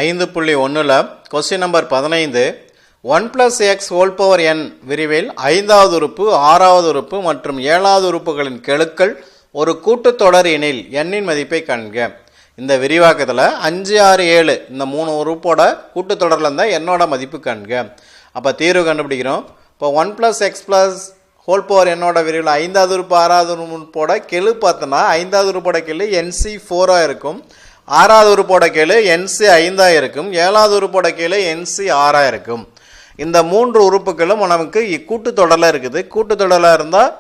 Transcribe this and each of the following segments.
5.1ல் question number 15 1 + x whole power n விரிவில் 5வது உறுப்பு 6வது உறுப்பு மற்றும் 7வது உறுப்புகளின் கெழுக்கள் ஒரு கூட்டுத்தொடர் எனில் n இன் மதிப்பை காண்க. இந்த விரிவாக்கத்தில் 5, 6, 7 இந்த 3 உறுப்போட கூட்டுத்தொடரில் இருந்தால் என்னோட மதிப்பு காண்க. அப்போ தீர்வு கண்டுபிடிக்கிறோம். இப்போ 1 + x ஹோல் பவர் என்னோட விரிவில் 5வது உறுப்பு 6வது உறுப்போட கெழு பார்த்தோன்னா 5வது உறுப்போட கெழு NC4 இருக்கும், 6வது உறுப்போட கெழு NC5 இருக்கும், 7வது உறுப்போட கெழு NC6 இருக்கும். இந்த 3 உறுப்புகளும் நமக்கு கூட்டுத்தொடரில் இருக்குது. கூட்டுத்தொடரில் இருந்தால்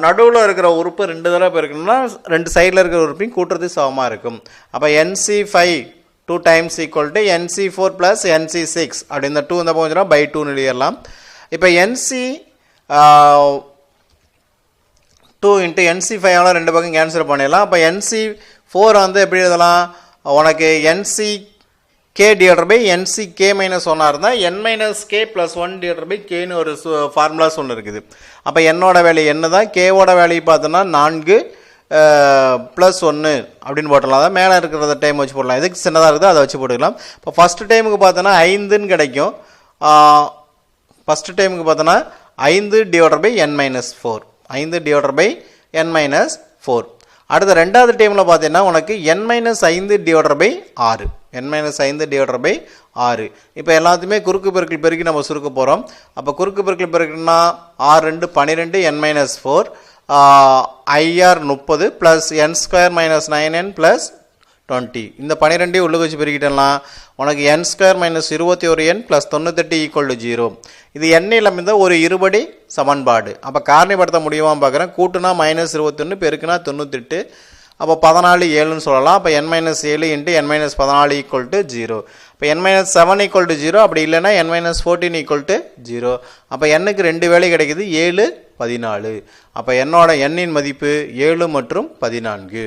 நடுவில் இருக்கிற உறுப்பு 2 தடவை பெருக்கணும்னா 2 சைடில் இருக்கிற உறுப்பையும் கூட்டுறது சமமாக இருக்கும். அப்போ NC5 2 times equal to NC4 + NC6 அப்படி இந்த 2 இந்த பக்கம் பை 2 எழுதிடலாம். இப்போ NC2 × NC5 2 பக்கம் கேன்சல் பண்ணிடலாம். அப்போ NC4 வந்து எப்படி எழுதலாம்? உனக்கு NCK / NCK - 1 இருந்தால் n - k + 1 / kன்னு ஒரு ஃபார்முலாஸ் ஒன்று இருக்குது. அப்போ என்னோட வேல்யூ என்ன தான், கேவோட வேல்யூ பார்த்தோன்னா 4 + 1 அப்படின்னு போட்டலாம். அதான் மேலே இருக்கிறத டைம் வச்சு போடலாம். எதுக்கு சின்னதாக இருக்குதோ அதை வச்சு போட்டுக்கலாம். இப்போ ஃபஸ்ட்டு டைமுக்கு பார்த்தோன்னா 5ன்னு கிடைக்கும். ஃபஸ்ட்டு டைமுக்கு பார்த்தோன்னா 5 / n - 4 5 / n - 4. அடுத்த ரெண்டாவது டைமில் பார்த்தீங்கன்னா உனக்கு n - 5 / 6 n - 5 / 6. இப்போ எல்லாத்தையுமே குறுக்கு பெருக்கல் பெருக்கி நம்ம சுருக்க போகிறோம். அப்போ குறுக்கு பெருக்கல் பெருக்குன்னா 6 2 12 n - 4 IR 30 + n² - 9n + 20. இந்த 12 உள்ள வச்சு பெருக்கிட்டலாம். உனக்கு n² - 21n + 98 = 0. இது எண்ணில் அமைந்த ஒரு இருபடி சமன்பாடு. அப்போ காரணிப்படுத்த முடியுமான்னு பார்க்குறேன். கூட்டுனா -21 பெருக்குனா 98. அப்போ 14 7ன்னு சொல்லலாம். அப்போ n - 7 × n - 14 = 0. இப்போ n - 7 = 0. அப்படி இல்லைன்னா n - 14 = 0. அப்போ n-க்கு 2 வேல்யூ கிடைக்குது, 7 14. அப்போ என்னோட n இன் மதிப்பு 7 மற்றும் 14.